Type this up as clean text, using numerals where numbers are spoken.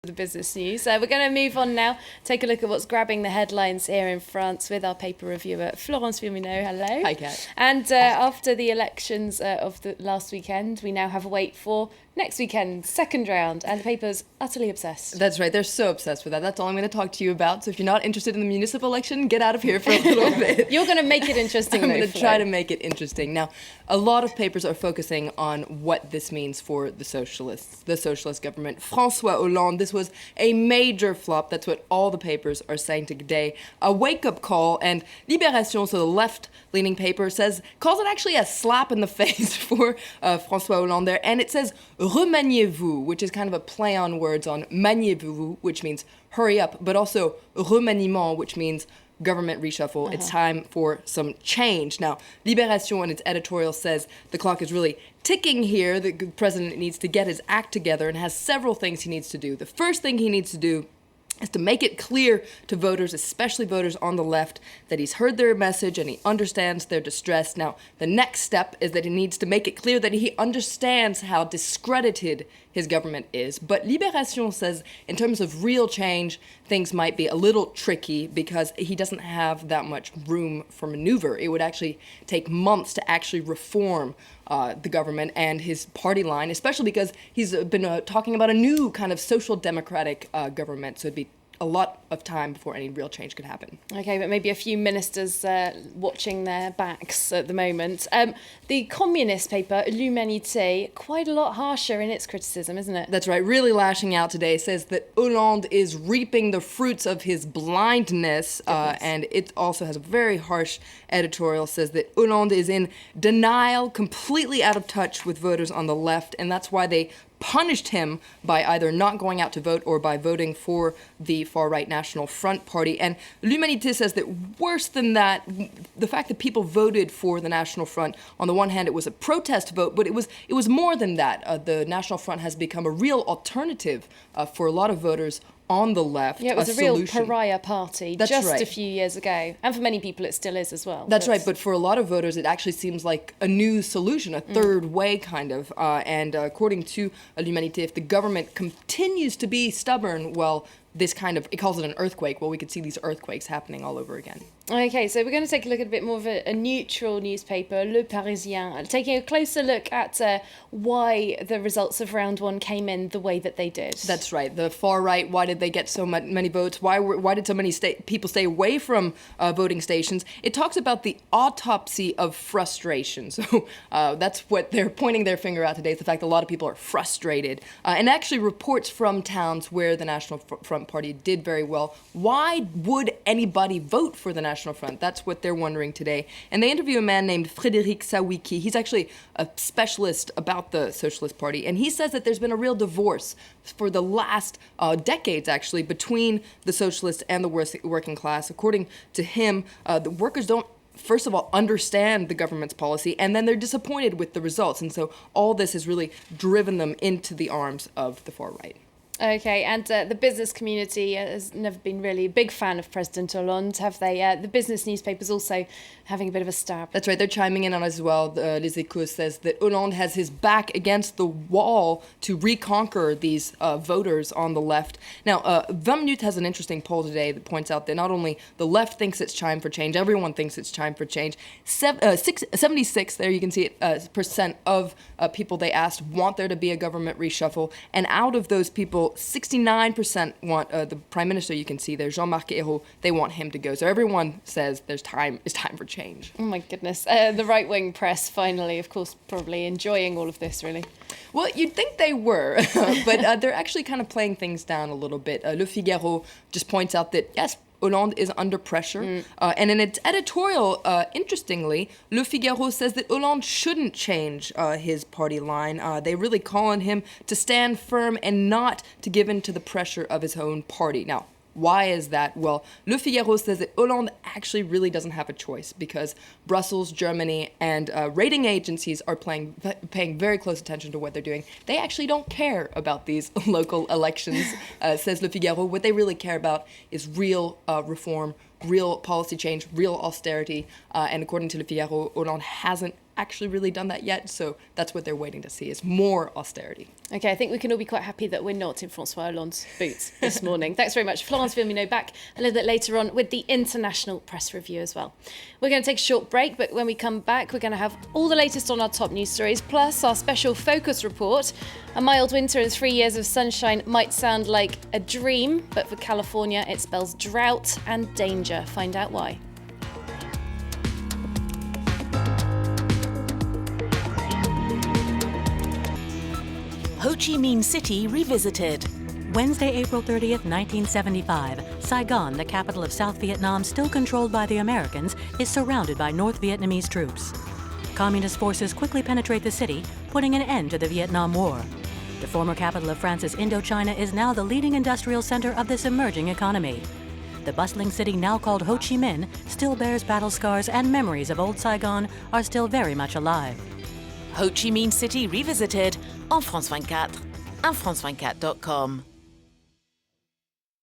the business news. We're going to move on now, take a look at what's grabbing the headlines here in France with our paper reviewer, Florence Firmino. Hello. Hi, Kat. And after the elections of the last weekend, we now have a wait for next weekend, second round, and the paper's utterly obsessed. That's right, they're so obsessed with that. That's all I'm going to talk to you about. So if you're not interested in the municipal election, get out of here for a little bit. You're going to make it interesting. I'm going to try to make it interesting. Now, a lot of papers are focusing on what this means for the socialist government. François Hollande, this was a major flop. That's what all the papers are saying today. A wake-up call, and Libération, so the left-leaning paper, calls it actually a slap in the face for François Hollande there, and it says remaniez-vous, which is kind of a play on words on maniez-vous, which means hurry up, but also remaniement, which means government reshuffle. It's time for some change. Now, Libération in its editorial says the clock is really ticking here. The president needs to get his act together and has several things he needs to do. The first thing he needs to do is to make it clear to voters, especially voters on the left, that he's heard their message and he understands their distress. Now, the next step is that he needs to make it clear that he understands how discredited his government is. But Libération says, in terms of real change, things might be a little tricky because he doesn't have that much room for maneuver. It would actually take months to actually reform the government and his party line, especially because he's been talking about a new kind of social democratic government. So it'd be a lot of time before any real change could happen. Okay, but maybe a few ministers watching their backs at the moment. The communist paper, L'Humanité, quite a lot harsher in its criticism, isn't it? That's right, really lashing out today, says that Hollande is reaping the fruits of his blindness, and it also has a very harsh editorial, says that Hollande is in denial, completely out of touch with voters on the left, and that's why they punished him by either not going out to vote or by voting for the far-right National Front Party. And L'Humanité says that worse than that, the fact that people voted for the National Front, on the one hand, it was a protest vote, but it was more than that. The National Front has become a real alternative for a lot of voters on the left. Yeah, it was a real pariah party a few years ago. And for many people, it still is as well. That's right, but for a lot of voters, it actually seems like a new solution, a third way kind of. And according to L'Humanité, if the government continues to be stubborn, well, this kind of, it calls it an earthquake. Well, we could see these earthquakes happening all over again. Okay, so we're going to take a look at a bit more of a neutral newspaper, Le Parisien, taking a closer look at why the results of round one came in the way that they did. That's right. The far right, why did they get so many votes? Why did so many people stay away from voting stations? It talks about the autopsy of frustration. So that's what they're pointing their finger at today, is the fact that a lot of people are frustrated. And actually reports from towns where the National Front Party did very well. Why would anybody vote for the National Front? That's what they're wondering today. And they interview a man named Frédéric Sawiki. He's actually a specialist about the Socialist Party, and he says that there's been a real divorce for the last decades, actually, between the socialists and the working class. According to him, the workers don't, first of all, understand the government's policy, and then they're disappointed with the results. And so all this has really driven them into the arms of the far right. Okay, and the business community has never been really a big fan of President Hollande, have they? The business newspapers also having a bit of a stab. That's right, they're chiming in on it as well. Les Echos says that Hollande has his back against the wall to reconquer these voters on the left. Now, 20 Minutes has an interesting poll today that points out that not only the left thinks it's time for change, everyone thinks it's time for change. 76, there you can see it, percent of people they asked want there to be a government reshuffle, and out of those people, 69% want the prime minister, you can see there, Jean-Marc Ayrault, they want him to go. So everyone says it's time for change. Oh my goodness. The right-wing press finally, of course, probably enjoying all of this, really. Well, you'd think they were, but they're actually kind of playing things down a little bit. Le Figaro just points out that, yes, Hollande is under pressure. And in its editorial, interestingly, Le Figaro says that Hollande shouldn't change his party line. They really call on him to stand firm and not to give in to the pressure of his own party. Now, why is that? Well, Le Figaro says that Hollande actually really doesn't have a choice because Brussels, Germany, and rating agencies are paying very close attention to what they're doing. They actually don't care about these local elections, says Le Figaro. What they really care about is real reform, real policy change, real austerity. And according to Le Figaro, Hollande hasn't actually really done that yet. So that's what they're waiting to see, is more austerity. Okay, I think we can all be quite happy that we're not in François Hollande's boots this morning. Thanks very much. Florence Villemino back a little bit later on with the International Press Review as well. We're going to take a short break, but when we come back, we're going to have all the latest on our top news stories, plus our special focus report. A mild winter and 3 years of sunshine might sound like a dream, but for California, it spells drought and danger. Find out why. Ho Chi Minh City Revisited. Wednesday, April 30th, 1975, Saigon, the capital of South Vietnam still controlled by the Americans, is surrounded by North Vietnamese troops. Communist forces quickly penetrate the city, putting an end to the Vietnam War. The former capital of France's Indochina is now the leading industrial center of this emerging economy. The bustling city, now called Ho Chi Minh, still bears battle scars, and memories of old Saigon are still very much alive. Ho Chi Minh City Revisited on France 24 and France24.com.